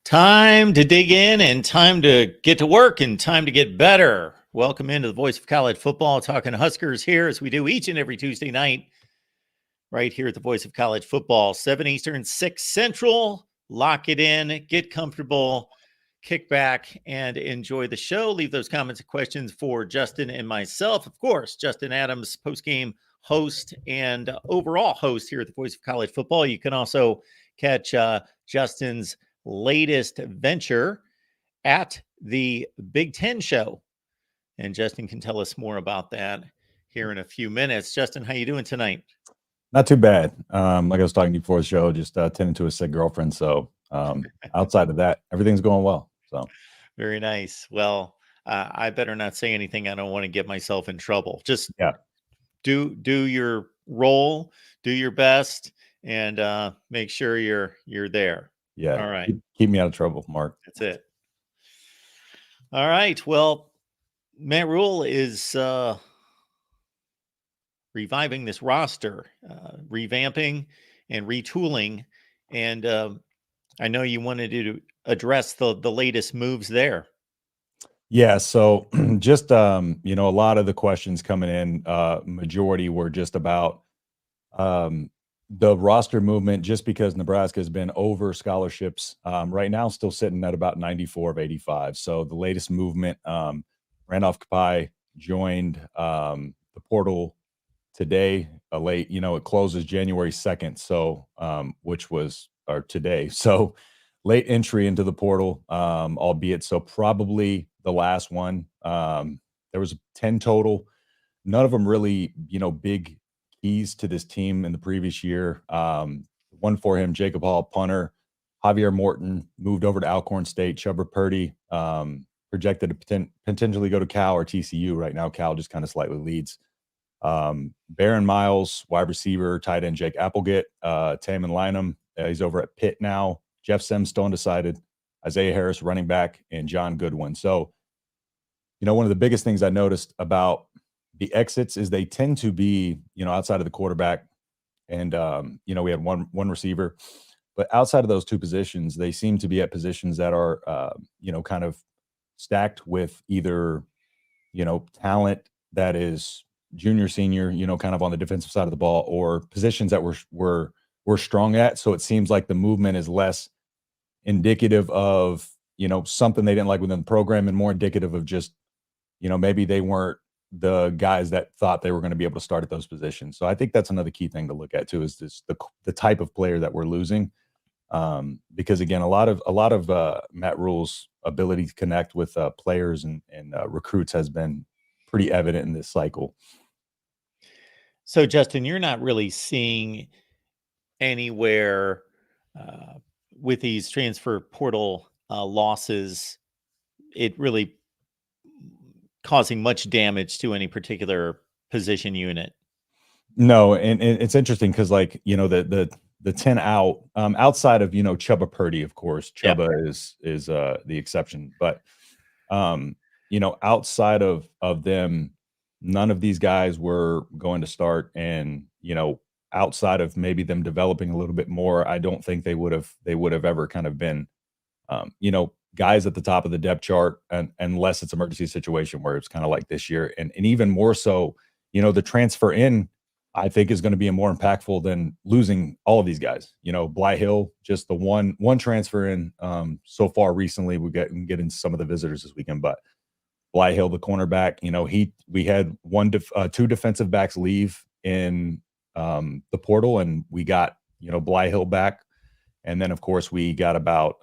Time to dig in and time to get to work and time to get better. Welcome into the Voice of College Football, talking Huskers here as we do each and every Tuesday night right here at the Voice of College Football, 7 Eastern, 6 Central. Lock it in, get comfortable, kick back, and enjoy the show. Leave those comments and questions for Justin and myself. Of course, Justin Adams, postgame host and overall host here at the Voice of College Football. You can also catch Justin's latest venture at the Big Ten show. And Justin can tell us more about that here in a few minutes. Justin, how you doing tonight? Not too bad. Like I was talking to you before the show, just tending to a sick girlfriend. So outside of that, everything's going well. So very nice. Well, I better not say anything. I don't want to get myself in trouble. Just do your role, do your best, and make sure you're there. Yeah. All right. Keep me out of trouble, Mark. That's it. All right. Well, Matt Rhule is reviving this roster, revamping and retooling. And I know you wanted to address the latest moves there. Yeah. So just, a lot of the questions coming in, majority were just about the roster movement, just because Nebraska has been over scholarships right now, still sitting at about 94 of 85. So the latest movement, Randolph Kapai joined the portal today, late, it closes January 2nd. So, today. So late entry into the portal, albeit so probably the last one. There was 10 total. None of them really, big keys to this team in the previous year. One for him, Jacob Hall, punter. Javier Morton moved over to Alcorn State. Chubba Purdy, projected to potentially go to Cal or TCU. Right now, Cal just kind of slightly leads. Baron Miles, wide receiver, tight end Jake Applegate, Taman Lynham, he's over at Pitt now. Jeff Sims still undecided. Isaiah Harris, running back, and John Goodwin. So, one of the biggest things I noticed about the exits is they tend to be, outside of the quarterback, and we had one receiver, but outside of those two positions, they seem to be at positions that are, kind of stacked with either, talent that is junior, senior, kind of on the defensive side of the ball, or positions that we're strong at. So it seems like the movement is less indicative of, something they didn't like within the program, and more indicative of just, maybe they weren't the guys that thought they were going to be able to start at those positions. So I think that's another key thing to look at too, is this the type of player that we're losing. Because again, a lot of Matt Rhule's ability to connect with players and recruits has been pretty evident in this cycle. So Justin, you're not really seeing anywhere with these transfer portal losses, it really causing much damage to any particular position unit. No, and it's interesting because, the 10 out, outside of Chubba Purdy, of course, Chubba is the exception, but outside of them, none of these guys were going to start, and outside of maybe them developing a little bit more, I don't think they would have ever kind of been guys at the top of the depth chart, unless it's emergency situation where it's kind of like this year. And even more so, the transfer in, I think, is going to be more impactful than losing all of these guys. Bly Hill, just the one transfer in so far recently. We can get into some of the visitors this weekend, but Bly Hill, the cornerback, we had two defensive backs leave in the portal, and we got, Bly Hill back. And then, of course, we got about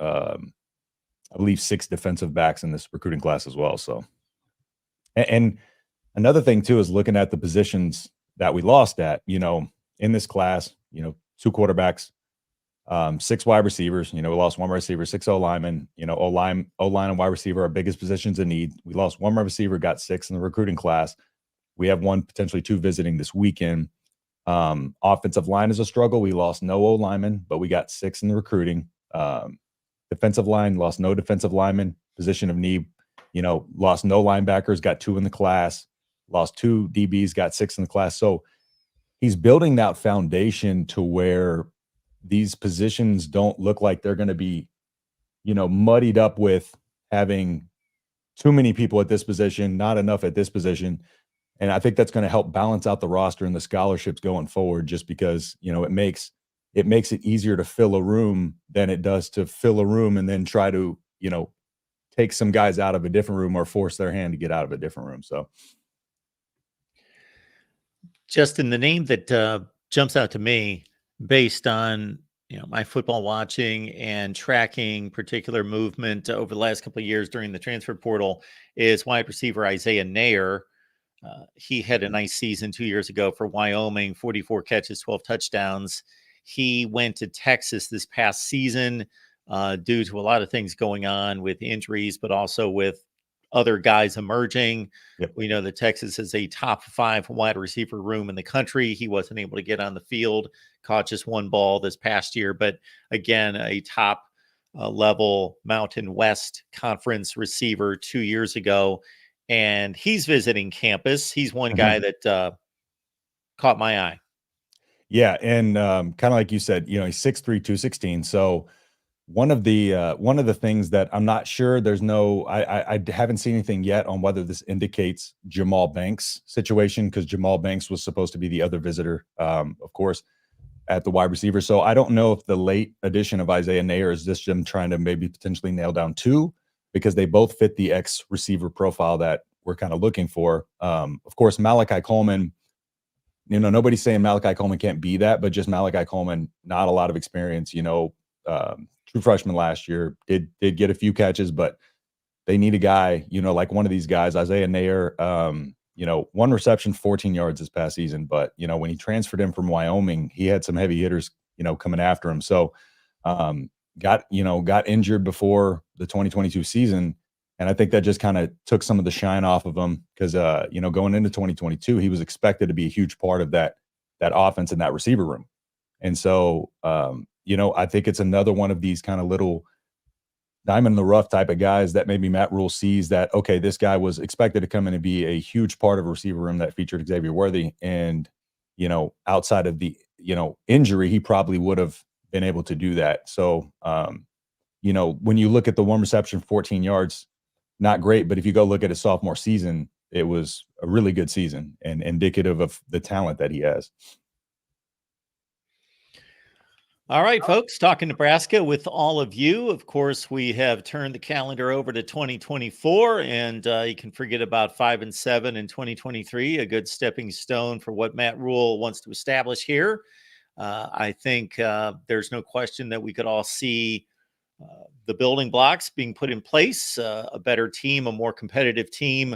I believe 6 defensive backs in this recruiting class as well. So, and another thing too is looking at the positions that we lost at, in this class, 2 quarterbacks, 6 wide receivers, we lost 1 receiver, 6 O-linemen, O-line and wide receiver are biggest positions in need. We lost 1 receiver, got 6 in the recruiting class. We have 1, potentially 2 visiting this weekend. Offensive line is a struggle. We lost no O-linemen, but we got 6 in the recruiting. Defensive line, lost no defensive linemen, position of need, lost no linebackers, got 2 in the class, lost 2 DBs, got 6 in the class. So he's building that foundation to where these positions don't look like they're going to be muddied up with having too many people at this position, not enough at this position. And I think that's going to help balance out the roster and the scholarships going forward, just because, it makes it easier to fill a room than it does to fill a room and then try to, take some guys out of a different room or force their hand to get out of a different room. So, Justin, the name that jumps out to me based on my football watching and tracking particular movement over the last couple of years during the transfer portal is wide receiver Isaiah Nair. He had a nice season 2 years ago for Wyoming, 44 catches, 12 touchdowns. He went to Texas this past season due to a lot of things going on with injuries, but also with other guys emerging. Yep. We know that Texas is a top 5 wide receiver room in the country. He wasn't able to get on the field, caught just one ball this past year, but again, a top level Mountain West Conference receiver 2 years ago. And he's visiting campus. He's one guy that caught my eye. Yeah, and kind of like you said, he's 6'3", 216. So one of the things that I'm not sure, I haven't seen anything yet on whether this indicates Jamal Banks' situation, because Jamal Banks was supposed to be the other visitor, of course, at the wide receiver. So I don't know if the late addition of Isaiah Nair is just them trying to maybe potentially nail down 2, because they both fit the X receiver profile that we're kind of looking for. Of course, Malachi Coleman, nobody's saying Malachi Coleman can't be that, but just Malachi Coleman, not a lot of experience, true freshman last year, did get a few catches, but they need a guy, like one of these guys, Isaiah Nair, 1 reception, 14 yards this past season. But, when he transferred in from Wyoming, he had some heavy hitters, coming after him. So, got injured before the 2022 season. And I think that just kind of took some of the shine off of him, because, going into 2022, he was expected to be a huge part of that offense in that receiver room. And so, I think it's another one of these kind of little diamond in the rough type of guys that maybe Matt Rhule sees that, okay, this guy was expected to come in and be a huge part of a receiver room that featured Xavier Worthy. And, outside of the, injury, he probably would have been able to do that. So, when you look at the 1 reception, 14 yards, not great, but if you go look at his sophomore season, it was a really good season and indicative of the talent that he has. All right, folks, talking Nebraska with all of you. Of course, we have turned the calendar over to 2024, and you can forget about 5 and 7 in 2023, a good stepping stone for what Matt Rhule wants to establish here. I think there's no question that we could all see the building blocks being put in place, a better team, a more competitive team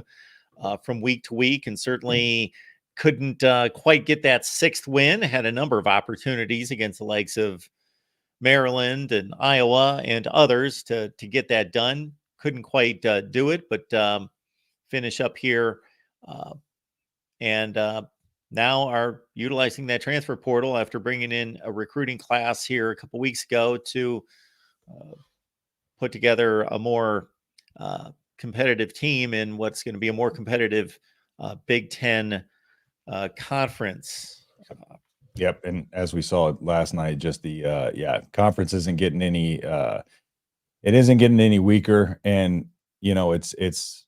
from week to week, and certainly couldn't quite get that 6th win. Had a number of opportunities against the likes of Maryland and Iowa and others to get that done. Couldn't quite do it, but finish up here and now are utilizing that transfer portal after bringing in a recruiting class here a couple weeks ago to put together a more competitive team in what's going to be a more competitive Big Ten conference. Yep, and as we saw last night, just the conference isn't getting any it isn't getting any weaker, and it's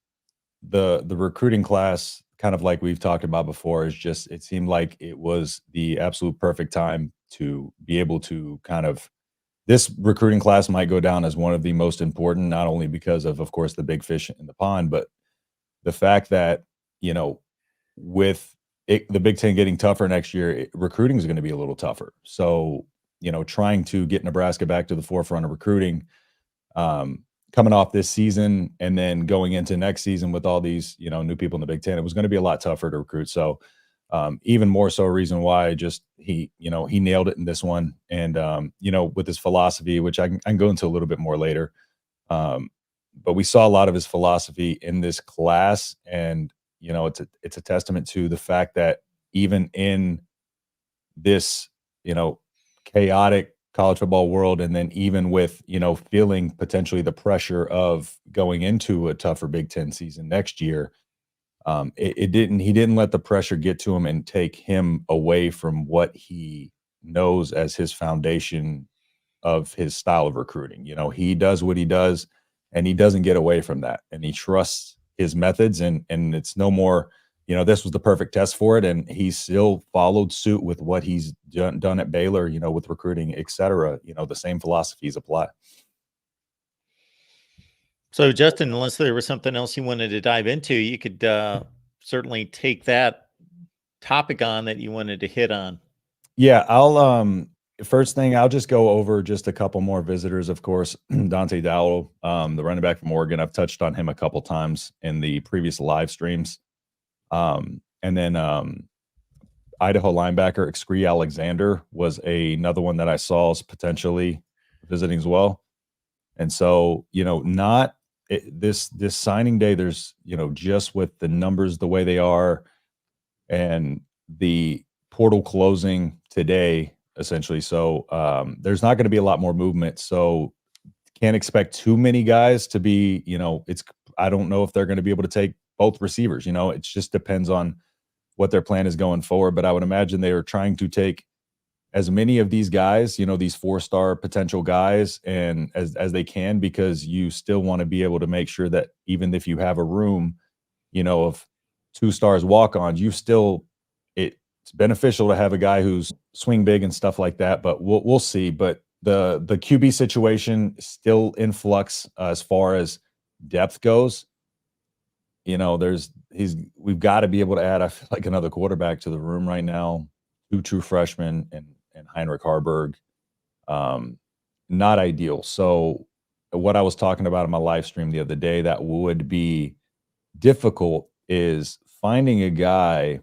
the recruiting class, kind of like we've talked about before, is just, it seemed like it was the absolute perfect time to be able to kind of, this recruiting class might go down as one of the most important, not only because of course, the big fish in the pond, but the fact that, with the Big Ten getting tougher next year, recruiting is going to be a little tougher. So, trying to get Nebraska back to the forefront of recruiting, coming off this season and then going into next season with all these, new people in the Big Ten, it was going to be a lot tougher to recruit. So, even more so a reason why he nailed it in this one. And, with his philosophy, which I can go into a little bit more later. But we saw a lot of his philosophy in this class, and, it's a testament to the fact that even in this, chaotic college football world, and then even with, feeling potentially the pressure of going into a tougher Big Ten season next year, he didn't let the pressure get to him and take him away from what he knows as his foundation of his style of recruiting. He does what he does, and he doesn't get away from that, and he trusts his methods, and it's no more. This was the perfect test for it, and he still followed suit with what he's done at Baylor, with recruiting, et cetera. The same philosophies apply. So, Justin, unless there was something else you wanted to dive into, you could certainly take that topic on that you wanted to hit on. Yeah, first thing, I'll just go over just a couple more visitors, of course. Dante Dowell, the running back from Oregon. I've touched on him a couple times in the previous live streams. And then Idaho linebacker Excree Alexander was another one that I saw as potentially visiting as well. And so, this signing day, there's, just with the numbers the way they are and the portal closing today, essentially. So there's not going to be a lot more movement. So can't expect too many guys to be, I don't know if they're going to be able to take both receivers. It just depends on what their plan is going forward. But I would imagine they are trying to take as many of these guys, these 4-star potential guys, and as they can, because you still want to be able to make sure that even if you have a room, of 2 stars walk-ons, it's beneficial to have a guy who's swing big and stuff like that. But we'll see. But the QB situation is still in flux as far as depth goes. We've got to be able to add, I feel like, another quarterback to the room right now. 2 true freshmen and Heinrich Harburg. Not ideal. So what I was talking about in my live stream the other day that would be difficult is finding a guy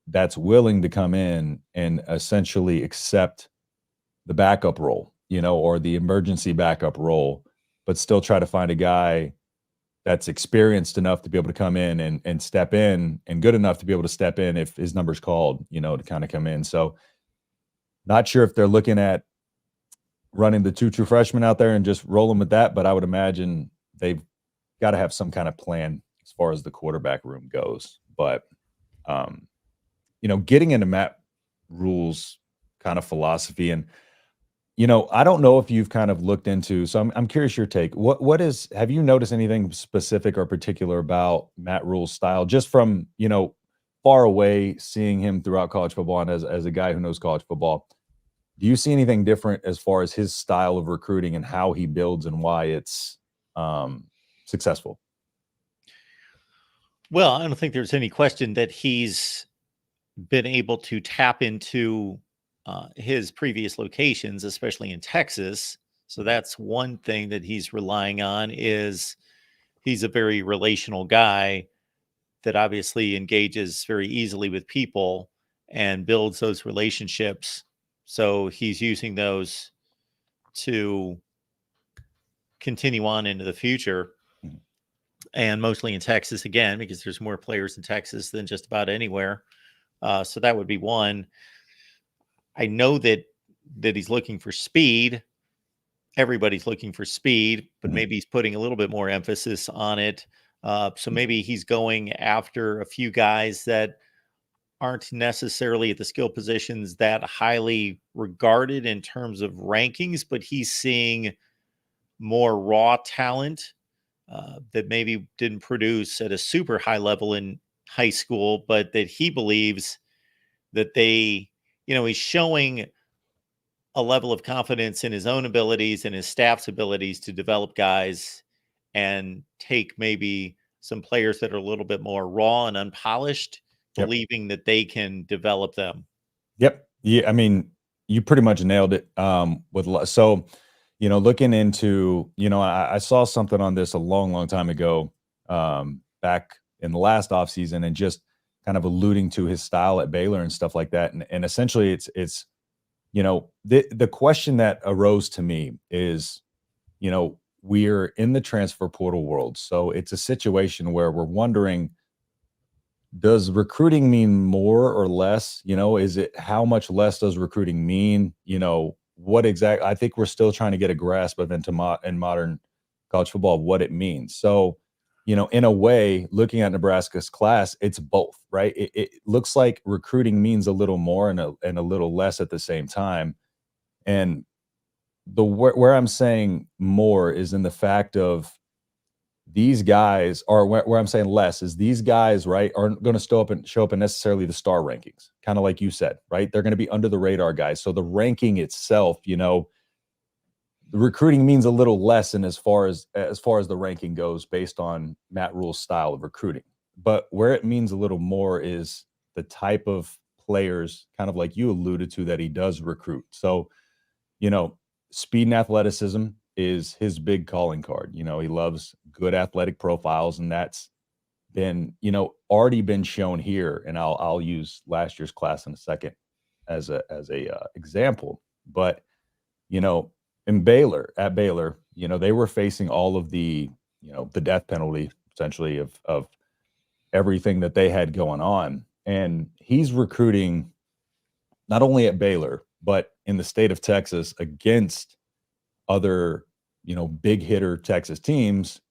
that's willing to come in and essentially accept the backup role, or the emergency backup role, but still try to find a guy that's experienced enough to be able to come in and step in, and good enough to be able to step in if his number's called, to kind of come in. So not sure if they're looking at running the 2 true freshmen out there and just rolling with that, but I would imagine they've got to have some kind of plan as far as the quarterback room goes. But, getting into Matt Rhule's kind of philosophy, and, I don't know if you've kind of looked into, so I'm curious your take. Have you noticed anything specific or particular about Matt Rhule's style, just from, far away, seeing him throughout college football and as a guy who knows college football? Do you see anything different as far as his style of recruiting and how he builds and why it's successful? Well, I don't think there's any question that he's been able to tap into his previous locations, especially in Texas. So that's one thing that he's relying on, is he's a very relational guy that obviously engages very easily with people and builds those relationships. So he's using those to continue on into the future, and mostly in Texas again, because there's more players in Texas than just about anywhere. So that would be one. I know that he's looking for speed. Everybody's looking for speed, but maybe he's putting a little bit more emphasis on it. So maybe he's going after a few guys that aren't necessarily at the skill positions that highly regarded in terms of rankings, but he's seeing more raw talent that maybe didn't produce at a super high level in high school, but that he believes that he's showing a level of confidence in his own abilities and his staff's abilities to develop guys and take maybe some players that are a little bit more raw and unpolished, believing that they can develop them. Yep. Yeah. I mean, you pretty much nailed it. Looking into, I saw something on this a long time ago, back in the last offseason, and just kind of alluding to his style at Baylor and stuff like that. And essentially it's the question that arose to me is, we're in the transfer portal world. So it's a situation where we're wondering, does recruiting mean more or less? Is it, how much less does recruiting mean? What exactly? I think we're still trying to get a grasp of in modern college football of what it means. So, in a way, looking at Nebraska's class, it's both, right? It looks like recruiting means a little more and a little less at the same time. And where I'm saying more is in the fact of these guys, or where I'm saying less is these guys, right, aren't going to show up in necessarily the star rankings, kind of like you said, right? They're going to be under the radar guys. So the ranking itself, the recruiting means a little less in as far as the ranking goes based on Matt Rhule's style of recruiting. But where it means a little more is the type of players, kind of like you alluded to, that he does recruit. So, speed and athleticism is his big calling card. He loves good athletic profiles, and that's been, already been shown here. And I'll use last year's class in a second as a example. But, at Baylor, they were facing all of the, the death penalty essentially of everything that they had going on. And he's recruiting not only at Baylor, but in the state of Texas against other, big hitter Texas teams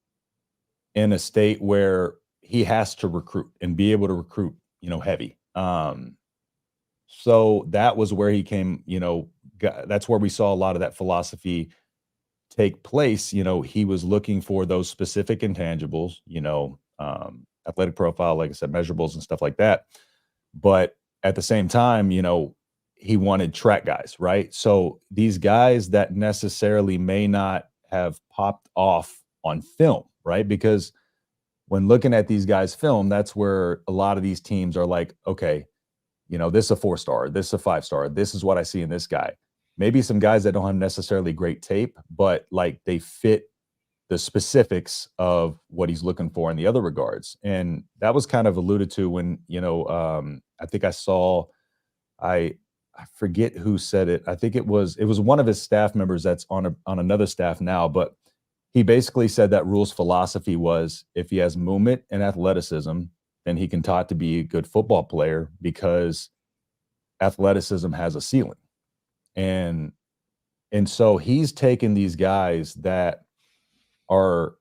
in a state where he has to recruit and be able to recruit, heavy. So that was where he came, that's where we saw a lot of that philosophy take place. He was looking for those specific intangibles, athletic profile, like I said, measurables and stuff like that. But at the same time, he wanted track guys, right? So these guys that necessarily may not have popped off on film, right? Because when looking at these guys' film, that's where a lot of these teams are like, okay, this is a 4-star, this is a 5-star, this is what I see in this guy. Maybe some guys that don't have necessarily great tape, but like they fit the specifics of what he's looking for in the other regards. And that was kind of alluded to when, I think I forget who said it. I think it was one of his staff members that's on another staff now, but he basically said that Rhule's philosophy was if he has movement and athleticism, then he can taught to be a good football player because athleticism has a ceiling. And so he's taken these guys that are,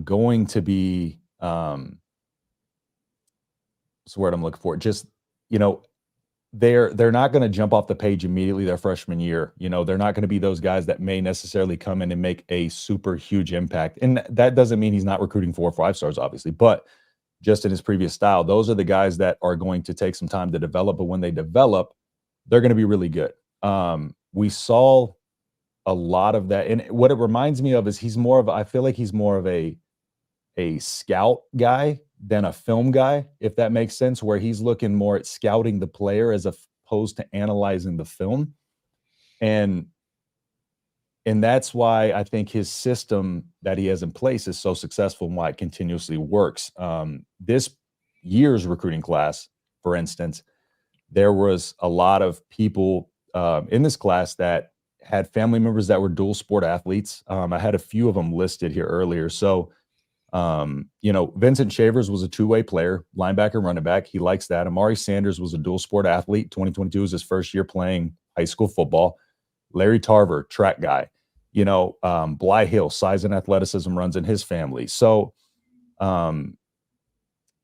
going to be what's the word I'm looking for? Just, they're not going to jump off the page immediately their freshman year. They're not going to be those guys that may necessarily come in and make a super huge impact. And that doesn't mean he's not recruiting 4 or 5 stars, obviously, but just in his previous style, those are the guys that are going to take some time to develop. But when they develop, they're going to be really good. We saw a lot of that. And what it reminds me of is I feel like he's more of a scout guy than a film guy, if that makes sense, where he's looking more at scouting the player as opposed to analyzing the film. And that's why I think his system that he has in place is so successful and why it continuously works. This year's recruiting class, for instance, there was a lot of people in this class that had family members that were dual sport athletes. I had a few of them listed here earlier. So, Vincent Shavers was a 2-way player, linebacker, running back. He likes that. Amari Sanders was a dual sport athlete. 2022 was his first year playing high school football. Larry Tarver, track guy. Bly Hill, size and athleticism runs in his family. So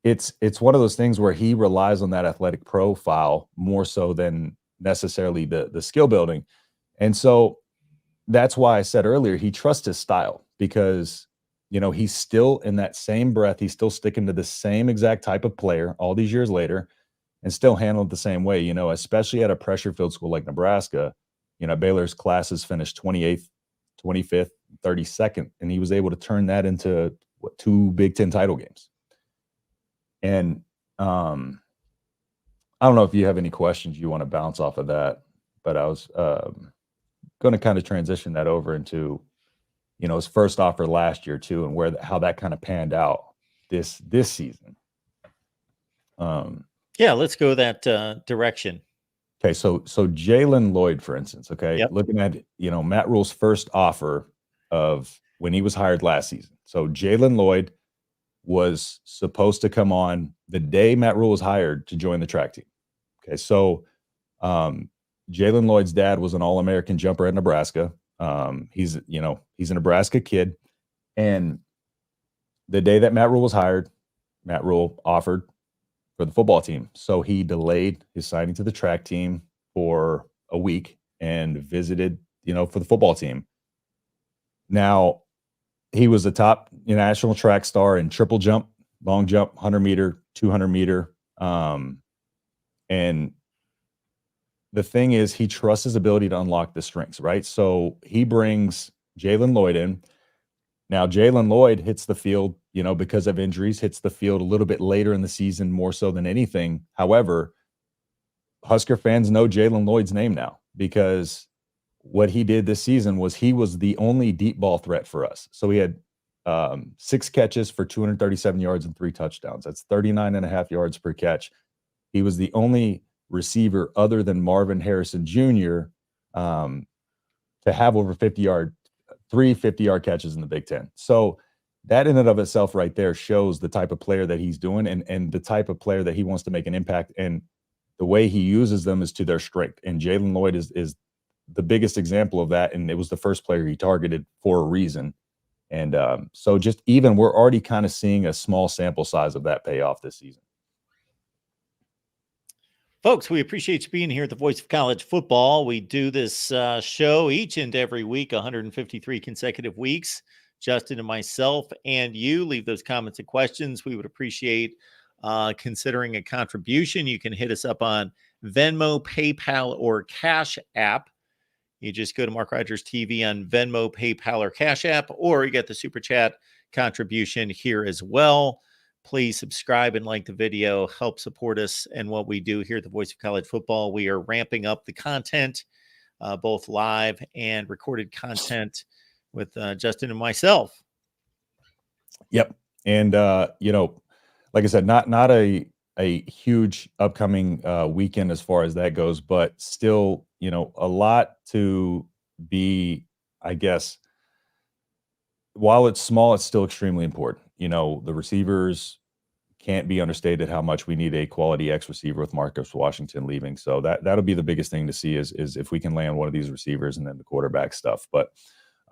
it's one of those things where he relies on that athletic profile more so than necessarily the skill building. And so that's why I said earlier, he trusts his style because, he's still in that same breath. He's still sticking to the same exact type of player all these years later and still handled the same way, especially at a pressure filled school like Nebraska. Baylor's classes finished 28th, 25th, 32nd, and he was able to turn that into 2 Big Ten title games. And I don't know if you have any questions you want to bounce off of that, but I was going to kind of transition that over into, his first offer last year too, and how that kind of panned out this season. Yeah, let's go that direction. Okay, so Jalen Lloyd, for instance, okay, Yep. looking at Matt Rhule's first offer of when he was hired last season. So Jalen Lloyd was supposed to come on the day Matt Rhule was hired to join the track team. Okay, so Jalen Lloyd's dad was an All-American jumper at Nebraska. He's a Nebraska kid, and the day that Matt Rhule was hired, Matt Rhule offered for the football team. So he delayed his signing to the track team for a week and visited for the football team. Now, he was a top national track star in triple jump, long jump, 100 meter, 200 meter. And the thing is, he trusts his ability to unlock the strengths, right? So he brings Jalen Lloyd in. Now, Jalen Lloyd hits the field, because of injuries, hits the field a little bit later in the season, more so than anything. However, Husker fans know Jalen Lloyd's name now, because what he did this season was he was the only deep ball threat for us. So he had 6 catches for 237 yards and 3 touchdowns. That's 39.5 yards per catch. He was the only receiver other than Marvin Harrison Jr. To have over 3 50-yard catches in the Big Ten. So that in and of itself right there shows the type of player that he's doing, and the type of player that he wants to make an impact. And the way he uses them is to their strength. And Jalen Lloyd is the biggest example of that. And it was the first player he targeted for a reason. And so just even we're already kind of seeing a small sample size of that pay off this season. Folks, we appreciate you being here at the Voice of College Football. We do this show each and every week, 153 consecutive weeks. Justin and myself and you leave those comments and questions. We would appreciate considering a contribution. You can hit us up on Venmo, PayPal, or Cash App. You just go to MarkRogersTV on Venmo, PayPal, or Cash App, or you get the Super Chat contribution here as well. Please subscribe and like the video. Help support us and what we do here at the Voice of College Football. We are ramping up the content, both live and recorded content with Justin and myself. Yep. And, like I said, not a huge upcoming weekend as far as that goes, but still, a lot to be, I guess, while it's small, it's still extremely important. The receivers can't be understated how much we need a quality X receiver with Marcus Washington leaving. So that'll be the biggest thing to see is if we can land one of these receivers and then the quarterback stuff. But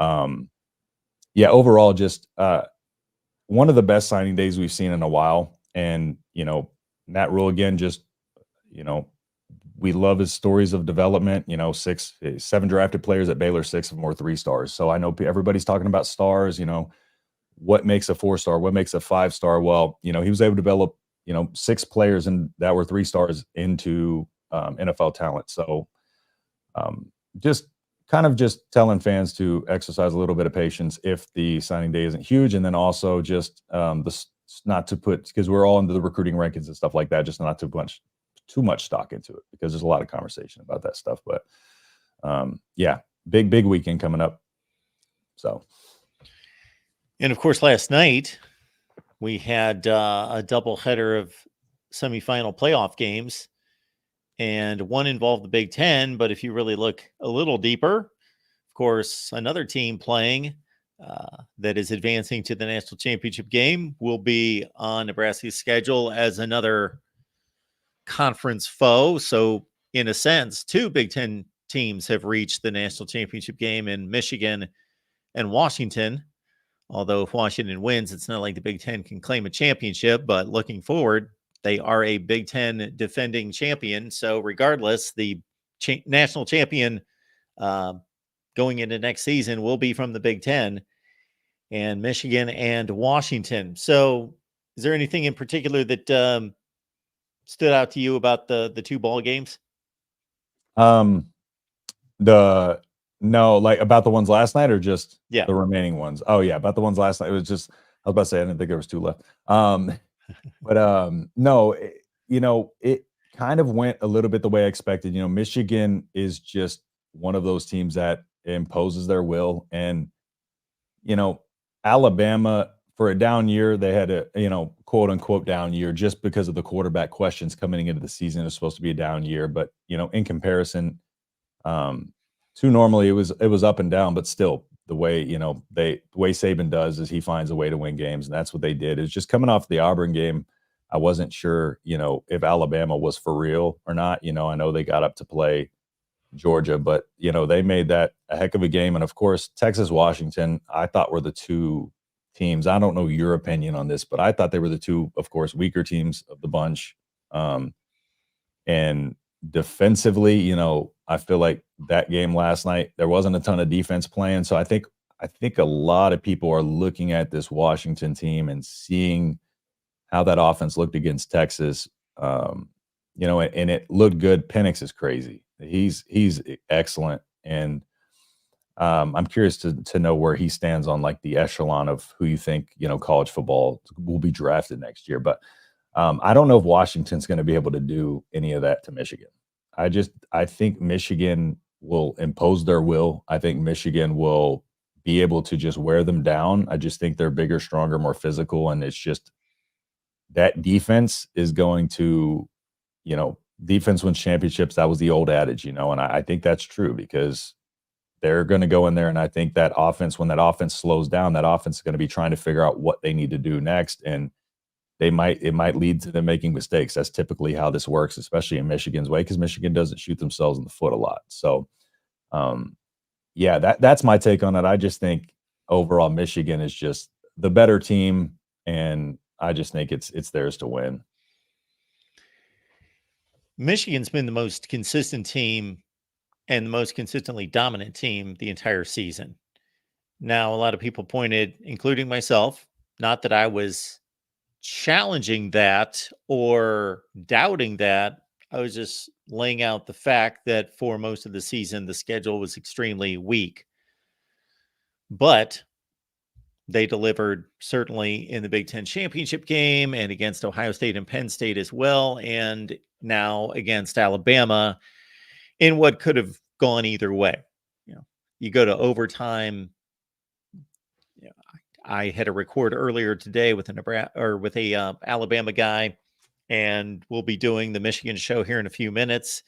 overall, just one of the best signing days we've seen in a while. And, Matt Rhule again, just, we love his stories of development, 7 drafted players at Baylor, 6 of them were 3 stars. So I know everybody's talking about stars, what makes a 4-star, what makes a 5-star? Well, he was able to develop, 6 players and that were 3 stars into NFL talent. So just telling fans to exercise a little bit of patience if the signing day isn't huge. And then also just not to put, because we're all into the recruiting rankings and stuff like that, just not too much stock into it, because there's a lot of conversation about that stuff. But big weekend coming up. So. And of course, last night we had a doubleheader of semifinal playoff games, and one involved the Big Ten. But if you really look a little deeper, of course, another team playing that is advancing to the national championship game will be on Nebraska's schedule as another conference foe. So in a sense, 2 Big Ten teams have reached the national championship game in Michigan and Washington. Although if Washington wins, it's not like the Big Ten can claim a championship, but looking forward, they are a Big Ten defending champion. So regardless, the national champion going into next season will be from the Big Ten, and Michigan and Washington. So is there anything in particular that stood out to you about the 2 ball games? No, like about the ones last night or just the remaining ones? Oh yeah, about the ones last night. It was just, I was about to say, I didn't think there was 2 left. No, it kind of went a little bit the way I expected. Michigan is just one of those teams that imposes their will. And, Alabama, for a down year, they had a, quote unquote down year just because of the quarterback questions coming into the season. It was supposed to be a down year, but, in comparison, to normally it was up and down, but still the way, the way Saban does is he finds a way to win games. And that's what they did. It's just coming off the Auburn game. I wasn't sure, if Alabama was for real or not. I know they got up to play Georgia, but, they made that a heck of a game. And of course, Texas, Washington, I thought were the 2 teams. I don't know your opinion on this, but I thought they were the 2, of course, weaker teams of the bunch. And defensively, I feel like that game last night, there wasn't a ton of defense playing. So I think a lot of people are looking at this Washington team and seeing how that offense looked against Texas. And it looked good. Penix is crazy. He's excellent. And I'm curious to know where he stands on like the echelon of who you think, college football will be drafted next year. But I don't know if Washington's going to be able to do any of that to Michigan. I think Michigan will impose their will. I think Michigan will be able to just wear them down. I just think they're bigger, stronger, more physical. And it's just that defense is going to, defense wins championships. That was the old adage, and I think that's true because they're going to go in there. And I think that offense, when that offense slows down, that offense is going to be trying to figure out what they need to do next. And it might lead to them making mistakes. That's typically how this works, especially in Michigan's way, because Michigan doesn't shoot themselves in the foot a lot. So, that's my take on it. I just think overall Michigan is just the better team, and I just think it's theirs to win. Michigan's been the most consistent team and the most consistently dominant team the entire season. Now, a lot of people pointed, including myself, not that I was challenging that or doubting that. I was just laying out the fact that for most of the season, the schedule was extremely weak. But they delivered certainly in the Big Ten championship game and against Ohio State and Penn State as well. And now against Alabama in what could have gone either way. You go to overtime. I had a record earlier today with a Alabama guy, and we'll be doing the Michigan show here in a few minutes.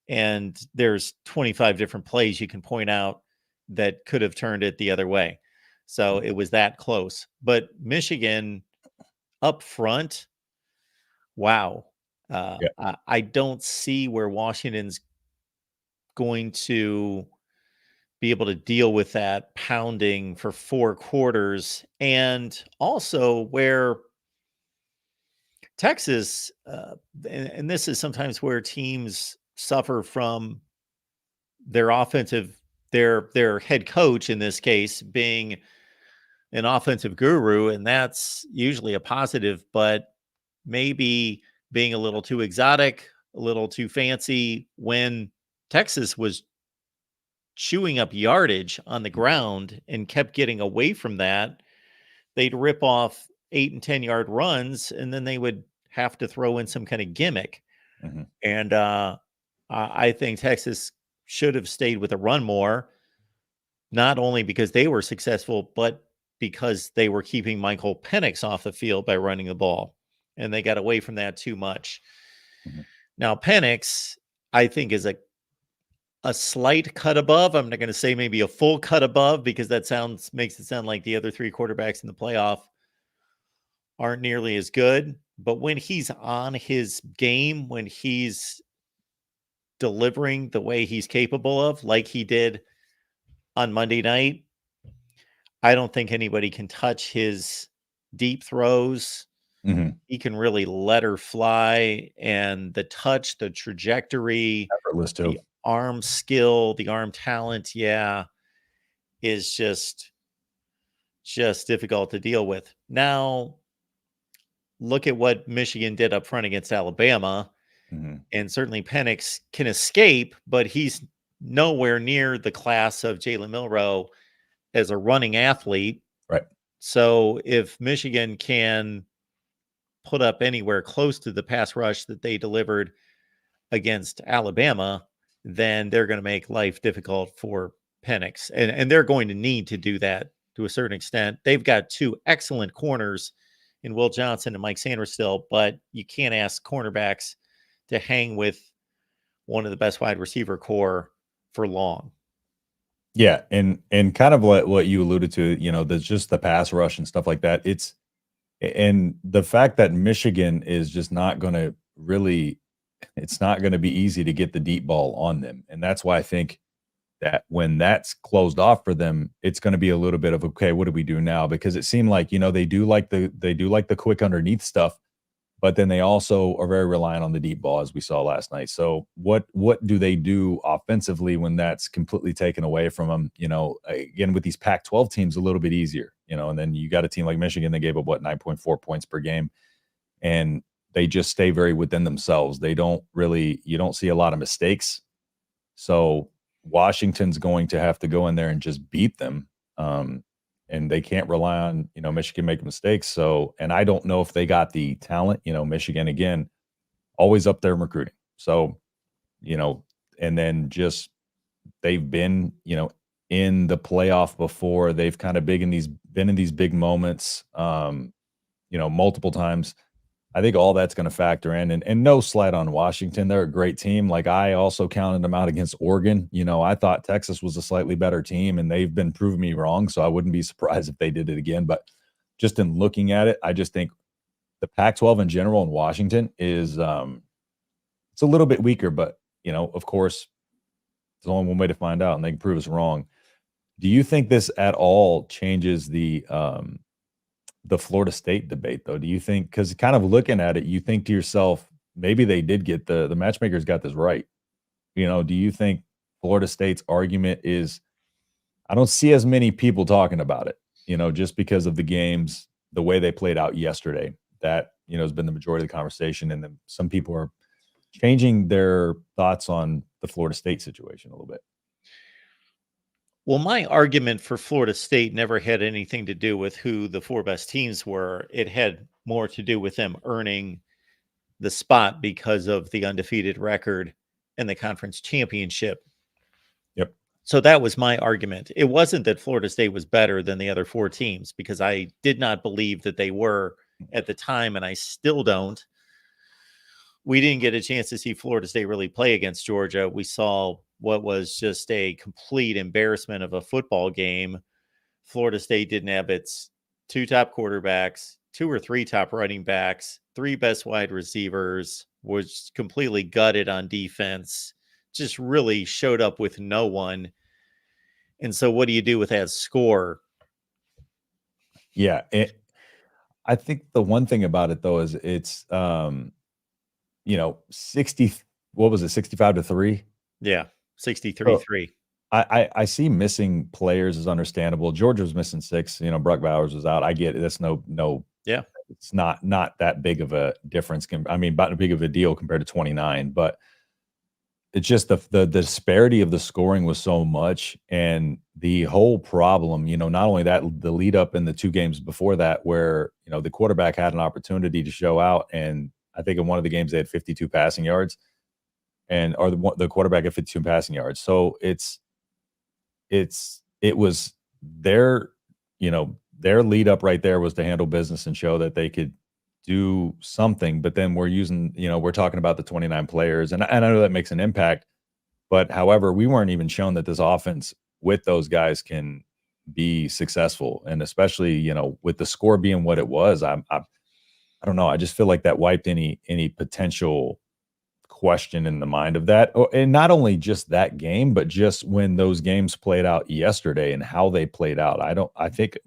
And there's 25 different plays you can point out that could have turned it the other way. So it was that close. But Michigan up front, wow. I don't see where Washington's going to be able to deal with that pounding for 4 quarters. And also where Texas, and this is sometimes where teams suffer from their offensive, their head coach in this case being an offensive guru, and that's usually a positive, but maybe being a little too exotic, a little too fancy when Texas was chewing up yardage on the ground and kept getting away from that. They'd rip off 8 and 10 yard runs, and then they would have to throw in some kind of gimmick. Mm-hmm. And I think Texas should have stayed with a run more, not only because they were successful, but because they were keeping Michael Penix off the field by running the ball, and they got away from that too much. Mm-hmm. Now, Penix, I think, is a slight cut above. I'm not going to say maybe a full cut above, because that makes it sound like the other 3 quarterbacks in the playoff aren't nearly as good. But when he's on his game, when he's delivering the way he's capable of, like he did on Monday night, I don't think anybody can touch his deep throws. Mm-hmm. He can really let her fly, and the touch, the trajectory, effortless too. The arm skill, the arm talent, is just difficult to deal with. Now, look at what Michigan did up front against Alabama. Mm-hmm. And certainly Penix can escape, but he's nowhere near the class of Jalen Milroe as a running athlete. Right. So if Michigan can put up anywhere close to the pass rush that they delivered against Alabama, then they're going to make life difficult for Penix. And they're going to need to do that to a certain extent. They've got 2 excellent corners in Will Johnson and Mike Sanderstill, but you can't ask cornerbacks to hang with one of the best wide receiver core for long. Yeah, and kind of what you alluded to, there's just the pass rush and stuff like that. And the fact that Michigan is just not going to really, it's not going to be easy to get the deep ball on them. And that's why I think that when that's closed off for them, it's going to be a little bit of, okay, what do we do now? Because it seemed like, they do like the quick underneath stuff, but then they also are very reliant on the deep ball, as we saw last night. So what do they do offensively when that's completely taken away from them? Again, with these Pac-12 teams, a little bit easier, and then you got a team like Michigan that gave up 9.4 points per game, and they just stay very within themselves. You don't see a lot of mistakes. So Washington's going to have to go in there and just beat them. And they can't rely on, Michigan making mistakes. So, and I don't know if they got the talent, Michigan, again, always up there in recruiting. So, and then just they've been, in the playoff before. They've kind of been in these big moments, multiple times. I think all that's going to factor in, and no slight on Washington. They're a great team. Like, I also counted them out against Oregon. I thought Texas was a slightly better team, and they've been proving me wrong. So I wouldn't be surprised if they did it again. But just in looking at it, I just think the Pac-12 in general in Washington is it's a little bit weaker. But, of course, there's only one way to find out, and they can prove us wrong. Do you think this at all changes the Florida State debate, though? Do you think, because kind of looking at it, you think to yourself, maybe they did get the matchmakers got this right? Do you think Florida State's argument is, I don't see as many people talking about it, just because of the games, the way they played out yesterday, that, has been the majority of the conversation. And then some people are changing their thoughts on the Florida State situation a little bit. Well, my argument for Florida State never had anything to do with who the four best teams were. It had more to do with them earning the spot because of the undefeated record and the conference championship. Yep. So that was my argument. It wasn't that Florida State was better than the other four teams, because I did not believe that they were at the time, and I still don't. We didn't get a chance to see Florida State really play against Georgia. We saw what was just a complete embarrassment of a football game. Florida State didn't have its two top quarterbacks, two or three top running backs, three best wide receivers, was completely gutted on defense, just really showed up with no one. And so what do you do with that score? Yeah. I think the one thing about it, though, is it's, 60, what was it, 65-3? Yeah, 63-3. I see missing players is understandable. Georgia was missing 6. Brock Bowers was out. I get it. That's no. Yeah, it's not that big of a difference. About big of a deal compared to 29. But it's just the disparity of the scoring was so much, and the whole problem. Not only that, the lead up in the 2 games before that, where the quarterback had an opportunity to show out, and I think in one of the games they had 52 passing yards, or the quarterback had 52 passing yards. So it was their lead up right there was to handle business and show that they could do something. But then we're talking about the 29 players, and I know that makes an impact, but however, we weren't even shown that this offense with those guys can be successful. And especially, with the score being what it was, I don't know. I just feel like that wiped any potential question in the mind of that. And not only just that game, but just when those games played out yesterday and how they played out. I think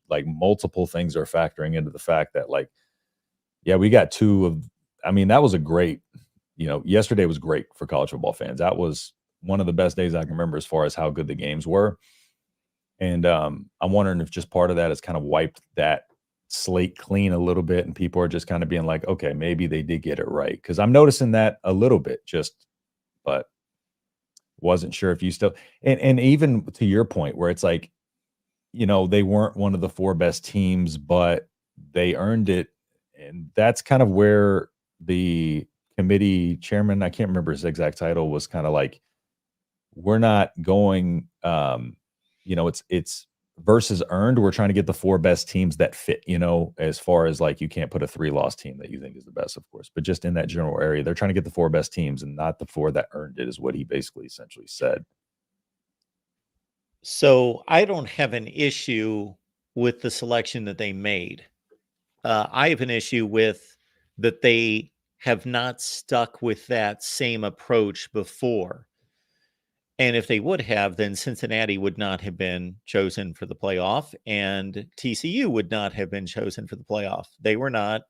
like multiple things are factoring into the fact that, like, yeah, we got that was a great, yesterday was great for college football fans. That was one of the best days I can remember as far as how good the games were. And I'm wondering if just part of that has kind of wiped that slate clean a little bit, and people are just kind of being like, okay, maybe they did get it right. Because I'm noticing that a little bit, but wasn't sure if you still, and even to your point where it's like, they weren't one of the 4 best teams, but they earned it. And that's kind of where the committee chairman, I can't remember his exact title, was kind of like, we're not going, it's versus earned. We're trying to get the 4 best teams that fit, as far as, like, you can't put a 3-loss team that you think is the best, of course, but just in that general area, they're trying to get the 4 best teams and not the 4 that earned it, is what he basically essentially said. So I don't have an issue with the selection that they made. I have an issue with that they have not stuck with that same approach before. And if they would have, then Cincinnati would not have been chosen for the playoff, and TCU would not have been chosen for the playoff. They were not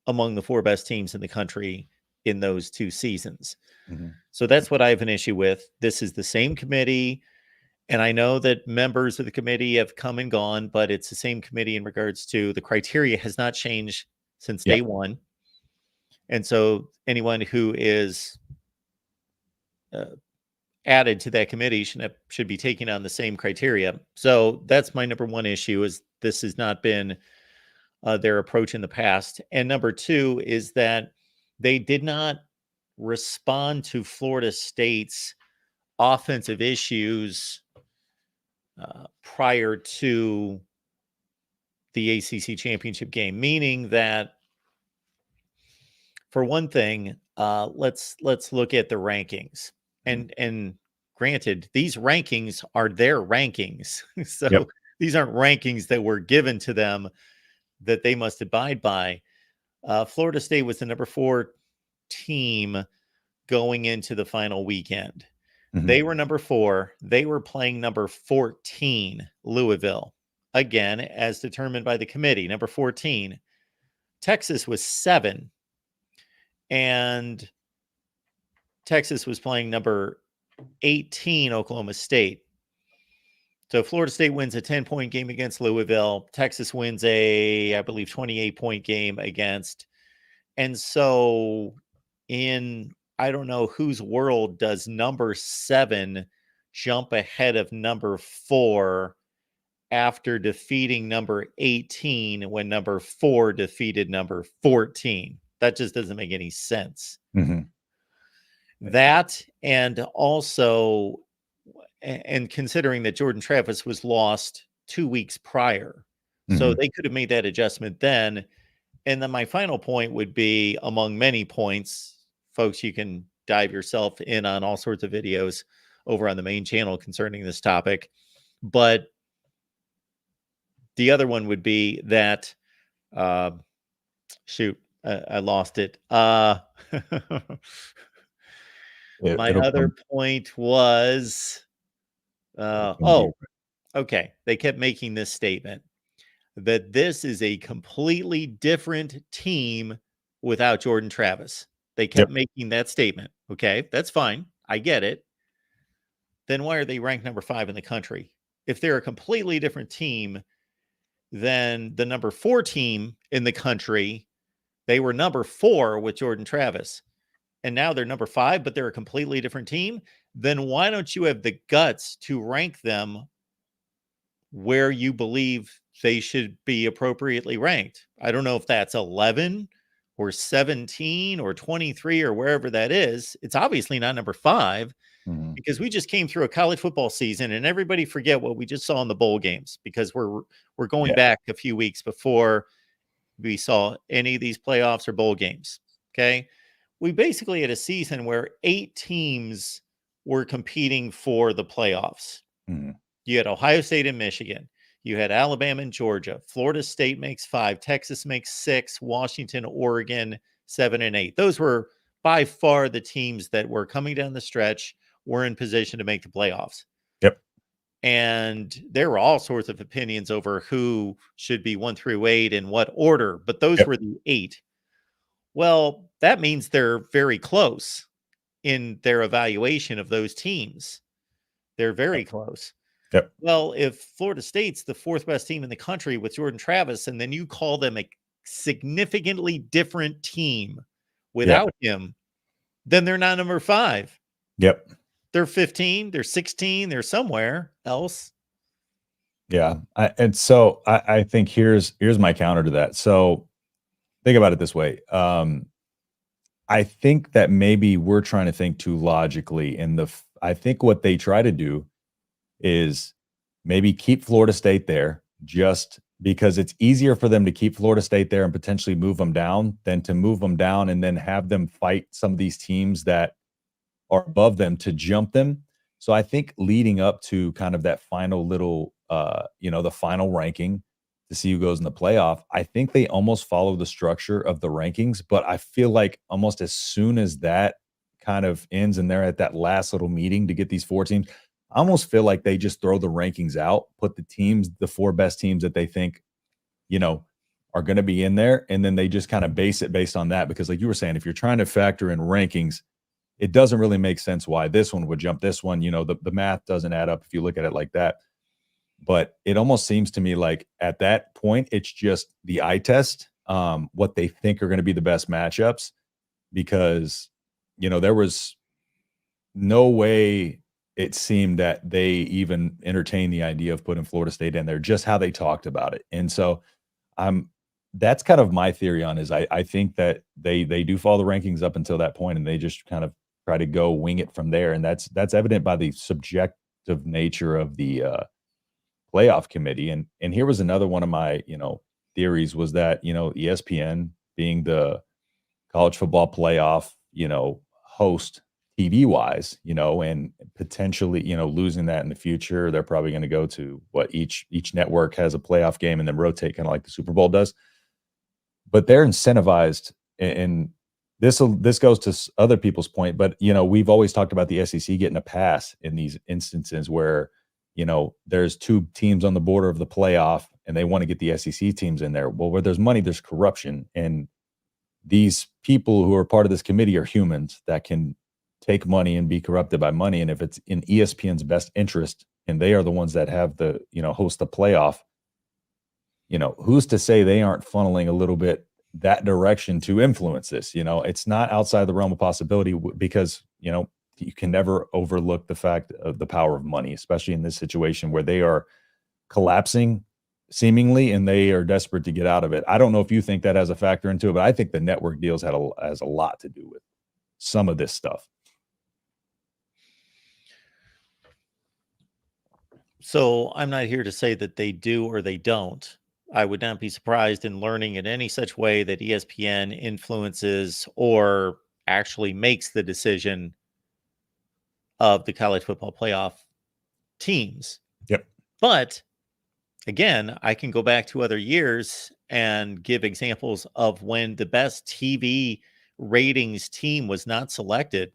among the 4 best teams in the country in those 2 seasons. Mm-hmm. So that's what I have an issue with. This is the same committee, and I know that members of the committee have come and gone, but it's the same committee in regards to the criteria has not changed since day one. And so anyone who is added to that committee should be taking on the same criteria. So that's my number one issue, is this has not been their approach in the past. And number two is that they did not respond to Florida State's offensive issues prior to the ACC championship game, meaning that, for one thing, let's look at the rankings. And granted, these rankings are their rankings. So these aren't rankings that were given to them that they must abide by. Florida State was the number 4 team going into the final weekend. Mm-hmm. They were number 4. They were playing number 14, Louisville, again, as determined by the committee, number 14. Texas was 7. And Texas was playing number 18, Oklahoma State. So Florida State wins a 10-point game against Louisville. Texas wins a, I believe, 28-point game against. And so in, I don't know whose world does number 7 jump ahead of number 4 after defeating number 18 when number 4 defeated number 14. That just doesn't make any sense. Mm-hmm. That, and also, and considering that Jordan Travis was lost 2 weeks prior, so they could have made that adjustment then. And then my final point would be, among many points, folks, you can dive yourself in on all sorts of videos over on the main channel concerning this topic. But the other one would be that, I lost it. My other point was, okay. They kept making this statement that this is a completely different team without Jordan Travis. They kept making that statement. Okay, that's fine. I get it. Then why are they ranked number 5 in the country? If they're a completely different team than the number 4 team in the country, they were number 4 with Jordan Travis, and now they're number 5, but they're a completely different team, then why don't you have the guts to rank them where you believe they should be appropriately ranked? I don't know if that's 11 or 17 or 23 or wherever that is. It's obviously not number 5, because we just came through a college football season, and everybody forget what we just saw in the bowl games, because we're going back a few weeks before we saw any of these playoffs or bowl games. Okay. We basically had a season where 8 teams were competing for the playoffs. You had Ohio State and Michigan. You had Alabama and Georgia. Florida State makes 5. Texas makes 6. Washington, Oregon, 7 and 8. Those were by far the teams that were coming down the stretch, were in position to make the playoffs. And there were all sorts of opinions over who should be 1 through 8 in what order, but those were the 8. Well, that means they're very close in their evaluation of those teams. They're very close. Well, if Florida State's the 4th best team in the country with Jordan Travis, and then you call them a significantly different team without him, then they're not number 5. They're 15, they're 16, they're somewhere else. I think here's my counter to that. So think about it this way. I think that maybe we're trying to think too logically. I think what they try to do is maybe keep Florida State there, just because it's easier for them to keep Florida State there and potentially move them down than to move them down and then have them fight some of these teams that are above them to jump them. So I think leading up to kind of that final little, the final ranking to see who goes in the playoff, I think they almost follow the structure of the rankings. But I feel like almost as soon as that kind of ends and they're at that last little meeting to get these 4 teams, I almost feel like they just throw the rankings out, put the 4 best teams that they think, are going to be in there, and then they just kind of base it based on that. Because like you were saying, if you're trying to factor in rankings, it doesn't really make sense why this one would jump this one. The math doesn't add up if you look at it like that. But it almost seems to me like at that point, it's just the eye test, what they think are going to be the best matchups, because, there was no way it seemed that they even entertained the idea of putting Florida State in there, just how they talked about it. And so that's kind of my theory on is I think that they do follow the rankings up until that point, and they just kind of try to go wing it from there. And that's evident by the subjective nature of the playoff committee. And here was another one of my, theories was that, ESPN being the college football playoff, host TV wise, and potentially, losing that in the future, they're probably going to go to what each network has a playoff game and then rotate kind of like the Super Bowl does. But they're incentivized, and this goes to other people's point, but we've always talked about the SEC getting a pass in these instances where there's two teams on the border of the playoff and they want to get the SEC teams in there. Well, where there's money, there's corruption. And these people who are part of this committee are humans that can take money and be corrupted by money. And if it's in ESPN's best interest, and they are the ones that have the, host the playoff, who's to say they aren't funneling a little bit that direction to influence this? It's not outside the realm of possibility, because, you can never overlook the fact of the power of money, especially in this situation where they are collapsing seemingly, and they are desperate to get out of it. I don't know if you think that has a factor into it, but I think the network deals has a lot to do with some of this stuff. So I'm not here to say that they do or they don't. I would not be surprised in learning in any such way that ESPN influences or actually makes the decision of the college football playoff teams. Yep. But again, I can go back to other years and give examples of when the best TV ratings team was not selected,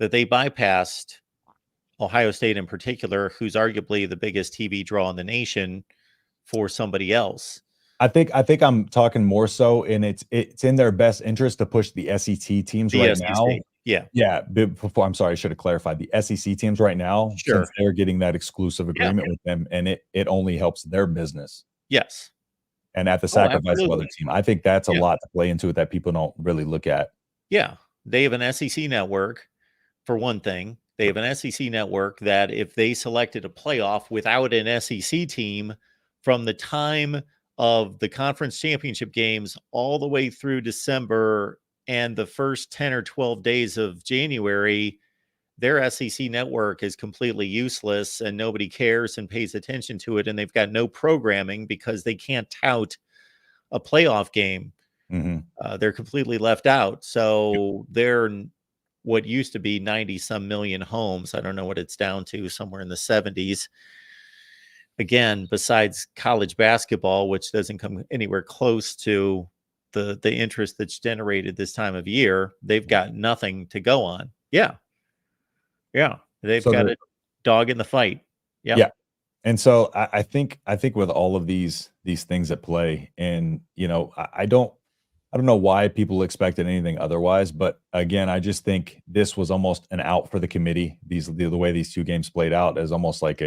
that they bypassed Ohio State in particular, who's arguably the biggest TV draw in the nation, for somebody else. I think I'm talking more so, and it's in their best interest to push the SEC teams right now. Yeah. Before, I'm sorry, I should have clarified the SEC teams right now, since they're getting that exclusive agreement with them, and it only helps their business. Yes. And at the sacrifice of other team. I think that's a lot to play into it that people don't really look at. Yeah. They have an SEC network, for one thing. They have an SEC network that if they selected a playoff without an SEC team, from the time of the conference championship games all the way through December and the first 10 or 12 days of January, their SEC network is completely useless and nobody cares and pays attention to it. And they've got no programming because they can't tout a playoff game. Mm-hmm. They're completely left out. So they're what used to be 90 some million homes. I don't know what it's down to, somewhere in the 70s. Again, besides college basketball, which doesn't come anywhere close to the interest that's generated this time of year, they've got nothing to go on. Yeah. They've got a dog in the fight. Yeah. And so I think with all of these things at play, and I don't know why people expected anything otherwise, but again, I just think this was almost an out for the committee. The way these two games played out is almost like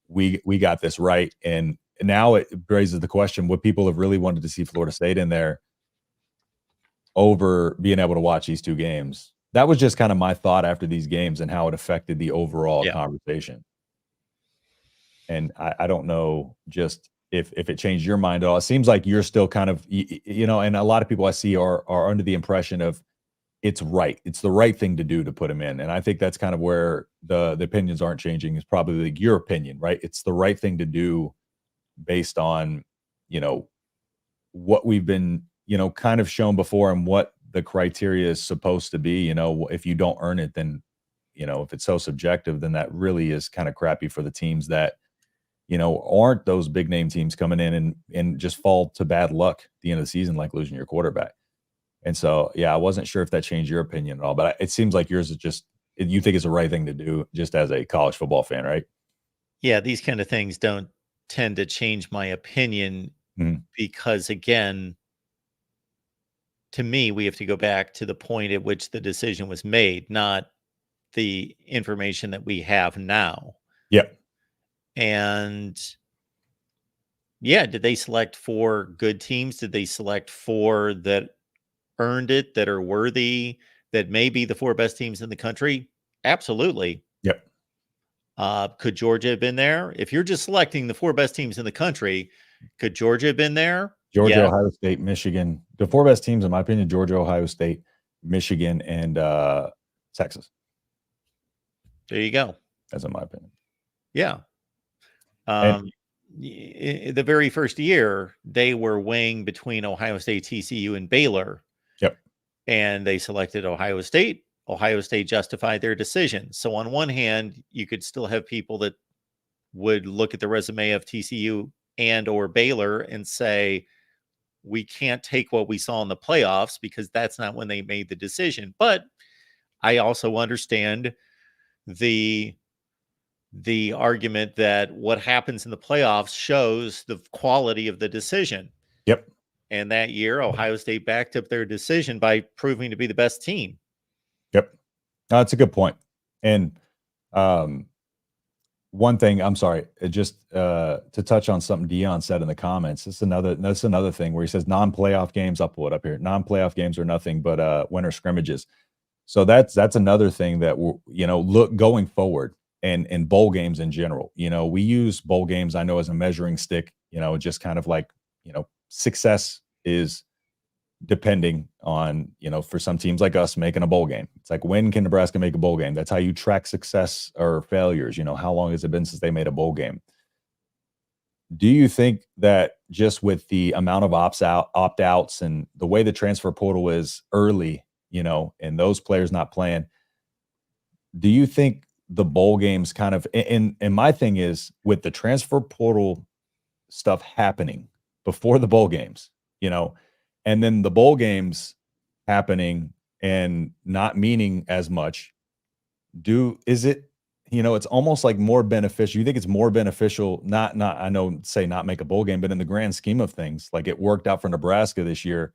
we got this right. And now it raises the question, would people have really wanted to see Florida State in there over being able to watch these two games? That was just kind of my thought after these games and how it affected the overall conversation. And I don't know just if it changed your mind at all. It seems like you're still kind of, and a lot of people I see are under the impression of it's right. It's the right thing to do to put him in. And I think that's kind of where the opinions aren't changing, is probably like your opinion, right? It's the right thing to do based on, what we've been, kind of shown before and what the criteria is supposed to be. If you don't earn it, then, if it's so subjective, then that really is kind of crappy for the teams that, aren't those big name teams coming in and just fall to bad luck at the end of the season, like losing your quarterback. And so, I wasn't sure if that changed your opinion at all, but it seems like yours is just, you think it's the right thing to do just as a college football fan, right? Yeah, these kind of things don't tend to change my opinion because, again, to me, we have to go back to the point at which the decision was made, not the information that we have now. Yep. And yeah, did they select 4 good teams? Did they select 4 that earned it, that are worthy, that may be the 4 best teams in the country? Absolutely. Yep. Could Georgia have been there? If you're just selecting the 4 best teams in the country, could Georgia have been there? Georgia, Yeah. Ohio State, Michigan. The 4 best teams, in my opinion, Georgia, Ohio State, Michigan, and Texas. There you go. That's in my opinion. Yeah. The very first year, they were weighing between Ohio State, TCU, and Baylor. Yep. And they selected Ohio State. Ohio State justified their decision. So on one hand, you could still have people that would look at the resume of TCU and or Baylor and say, we can't take what we saw in the playoffs because that's not when they made the decision. But I also understand the argument that what happens in the playoffs shows the quality of the decision. Yep. And that year, Ohio State backed up their decision by proving to be the best team. Yep. That's a good point. And one thing, I'm sorry, just to touch on something Dion said in the comments. That's another thing where he says non-playoff games. I'll pull it up here. Non-playoff games are nothing but winter scrimmages. So that's another thing that look going forward and bowl games in general. We use bowl games, I know, as a measuring stick. Just kind of like success is depending on, for some teams like us making a bowl game. It's like, when can Nebraska make a bowl game? That's how you track success or failures. How long has it been since they made a bowl game? Do you think that just with the amount of opt-outs and the way the transfer portal is early, and those players not playing, do you think the bowl games kind of, and my thing is, with the transfer portal stuff happening before the bowl games, and then the bowl games happening and not meaning as much, is it, it's almost like more beneficial? You think it's more beneficial, not make a bowl game, but in the grand scheme of things, like it worked out for Nebraska this year,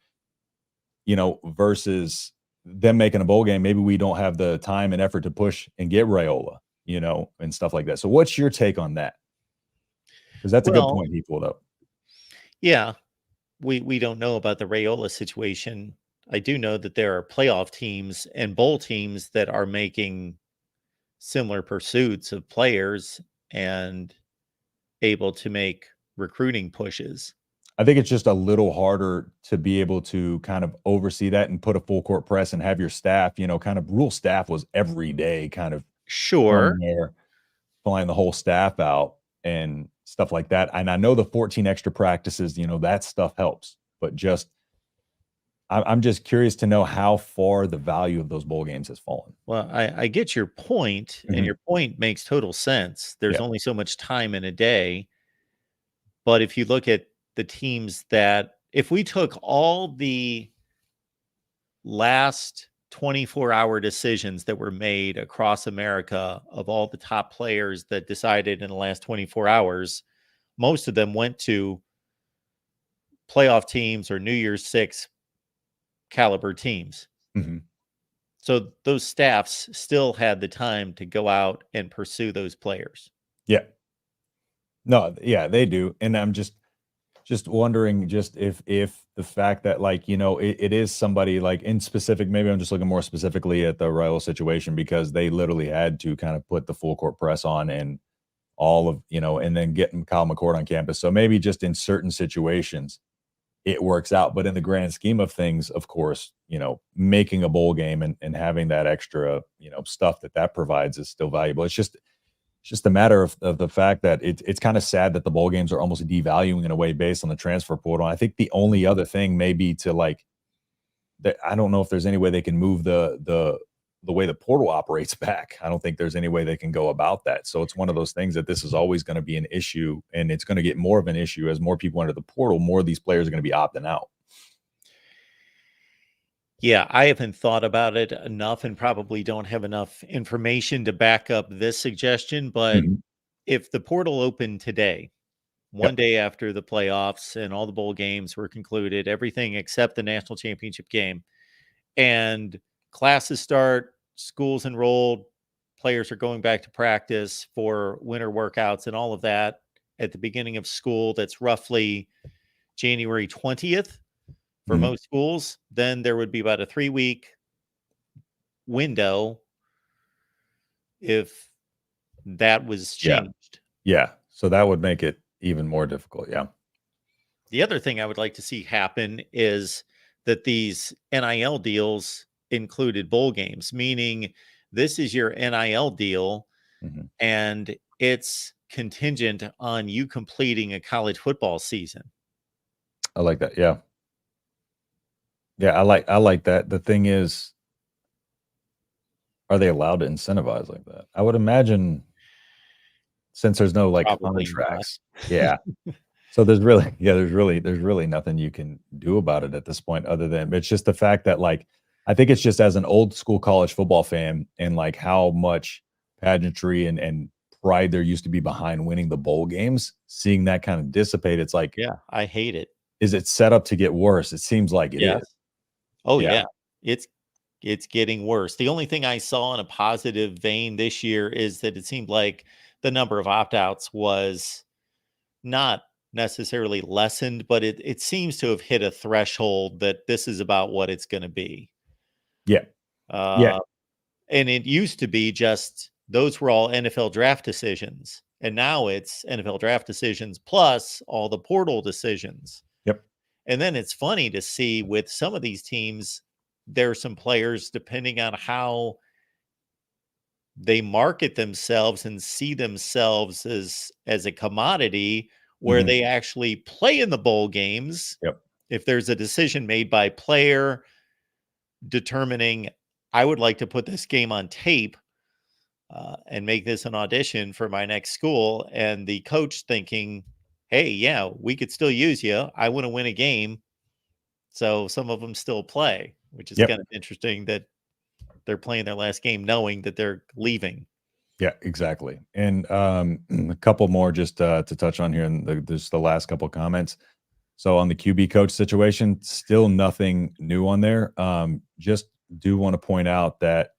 versus them making a bowl game? Maybe we don't have the time and effort to push and get Rhule, and stuff like that. So what's your take on that? Because that's a good point he pulled up. Yeah. We don't know about the Rhule situation. I do know that there are playoff teams and bowl teams that are making similar pursuits of players and able to make recruiting pushes. I think it's just a little harder to be able to kind of oversee that and put a full court press and have your staff, kind of Rhule staff was every day kind of there, flying the whole staff out and stuff like that. And I know the 14 extra practices, that stuff helps, but I'm just curious to know how far the value of those bowl games has fallen. Well, I get your point, and your point makes total sense. There's only so much time in a day. But if you look at the teams that, if we took all the last 24-hour decisions that were made across America of all the top players that decided in the last 24 hours, most of them went to playoff teams or New Year's Six caliber teams. So those staffs still had the time to go out and pursue those players. Yeah. No, yeah, they do. And I'm just wondering if the fact that, it is somebody like in specific, maybe I'm just looking more specifically at the Rhule situation, because they literally had to kind of put the full court press on and all of, and then getting Kyle McCord on campus. So maybe just in certain situations it works out, but in the grand scheme of things, of course, making a bowl game and having that extra, stuff that provides is still valuable. It's just a matter of the fact that it's kind of sad that the bowl games are almost devaluing in a way based on the transfer portal. I think the only other thing may be to I don't know if there's any way they can move the way the portal operates back. I don't think there's any way they can go about that. So it's one of those things that this is always going to be an issue, and it's going to get more of an issue as more people enter the portal. More of these players are going to be opting out. Yeah, I haven't thought about it enough and probably don't have enough information to back up this suggestion. But if the portal opened today, one day after the playoffs and all the bowl games were concluded, everything except the national championship game. And classes start, schools enrolled, players are going back to practice for winter workouts and all of that at the beginning of school. That's roughly January 20th for most schools. Then there would be about a 3-week window if that was changed. Yeah. So that would make it even more difficult. Yeah. The other thing I would like to see happen is that these NIL deals included bowl games, meaning this is your NIL deal and it's contingent on you completing a college football season. I like that. Yeah. Yeah, I like that. The thing is, are they allowed to incentivize like that? I would imagine, since there's no like Probably contracts. Yeah. So there's really nothing you can do about it at this point, other than it's just the fact that, like, I think it's just as an old school college football fan and like how much pageantry and pride there used to be behind winning the bowl games, seeing that kind of dissipate, it's like, Yeah, I hate it. is it set up to get worse? It seems like it is. Oh yeah. It's getting worse. The only thing I saw in a positive vein this year is that it seemed like the number of opt-outs was not necessarily lessened, but it seems to have hit a threshold that this is about what it's going to be. Yeah. And it used to be just those were all NFL draft decisions, and now it's NFL draft decisions plus all the portal decisions. Yep. And then it's funny to see with some of these teams, there are some players, depending on how they market themselves and see themselves as a commodity, where they actually play in the bowl games. Yep. If there's a decision made by player determining, I would like to put this game on tape and make this an audition for my next school, and the coach thinking, hey, yeah, we could still use you. I want to win a game. So some of them still play, which is kind of interesting that they're playing their last game knowing that they're leaving. Yeah, exactly. And a couple more just to touch on here, and there's the last couple comments. So on the QB coach situation, still nothing new on there. Just do want to point out that,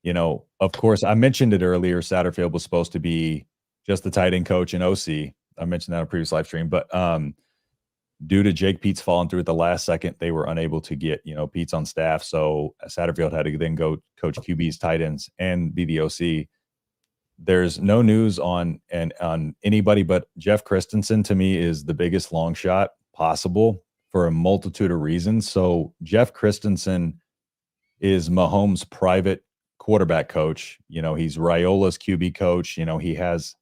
you know, of course, I mentioned it earlier, Satterfield was supposed to be just the tight end coach and OC. I mentioned that on a previous live stream, but due to Jake Peets falling through at the last second, they were unable to get, you know, Peets on staff. So Satterfield had to then go coach QBs, tight ends, and be the OC. There's no news on anybody, but Jeff Christensen to me is the biggest long shot possible for a multitude of reasons. So Jeff Christensen is Mahomes' private quarterback coach. You know, he's Raiola's QB coach. You know, he has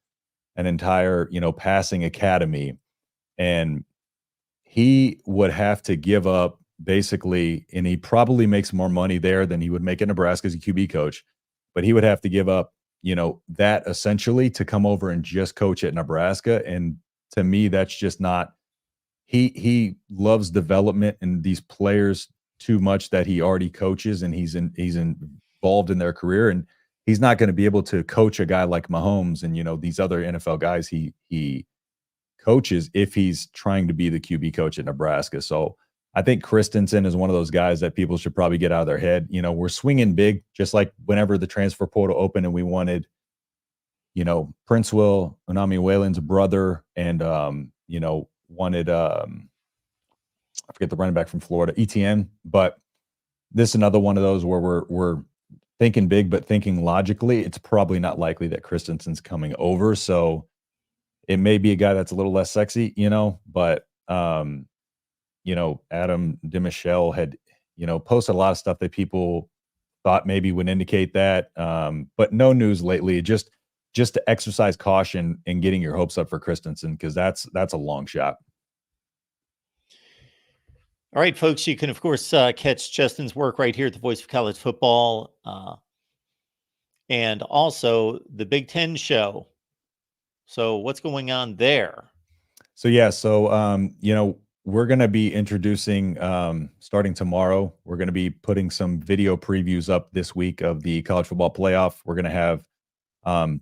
an entire, you know, passing academy, and he would have to give up basically, and he probably makes more money there than he would make at Nebraska as a QB coach, but he would have to give up, you know, that essentially to come over and just coach at Nebraska. And to me, that's just not, he loves development and these players too much that he already coaches, and he's involved in their career, and he's not going to be able to coach a guy like Mahomes and, you know, these other NFL guys he coaches if he's trying to be the QB coach at Nebraska. So I think Christensen is one of those guys that people should probably get out of their head. You know, we're swinging big, just like whenever the transfer portal opened and we wanted, you know, Prince Will, Unami Whalen's brother, and, you know, wanted, I forget the running back from Florida, ETN. But this is another one of those where we're thinking big, but thinking logically. It's probably not likely that Christensen's coming over. So it may be a guy that's a little less sexy, you know, but, you know, Adam DeMichelle had, you know, posted a lot of stuff that people thought maybe would indicate that, but no news lately. Just to exercise caution in getting your hopes up for Christensen, because that's a long shot. All right, folks, you can, of course, catch Justin's work right here at the Voice of College Football, and also the Big Ten show. So what's going on there? So, yeah, you know, we're going to be introducing, starting tomorrow, we're going to be putting some video previews up this week of the college football playoff. We're going to have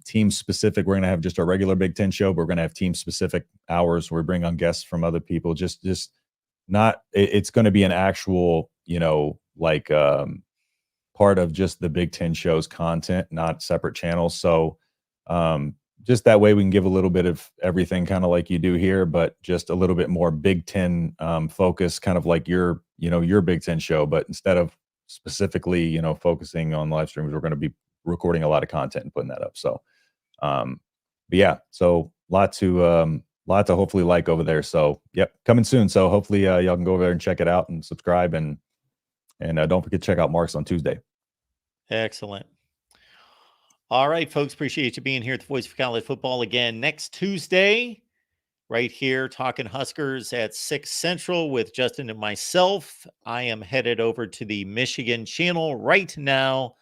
Team specific, we're going to have just a regular Big Ten show, but we're going to have team specific hours where we bring on guests from other people. Just not, it's going to be an actual, like part of just the Big Ten show's content, not separate channels. So just that way we can give a little bit of everything, kind of like you do here, but just a little bit more Big Ten focus, kind of like your Big Ten show. But instead of specifically, focusing on live streams, we're going to be recording a lot of content and putting that up. So, but yeah, so lot to hopefully like over there. So, yep, coming soon. So hopefully y'all can go over there and check it out and subscribe, and don't forget to check out Mark's on Tuesday. Excellent. All right, folks, appreciate you being here at the Voice of College Football again next Tuesday, right here, talking Huskers at 6 Central with Justin and myself. I am headed over to the Michigan channel right now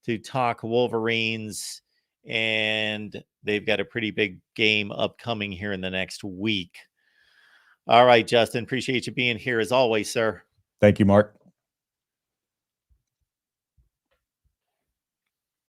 to talk Wolverines, and they've got a pretty big game upcoming here in the next week. All right, Justin, appreciate you being here as always, sir. Thank you, Mark.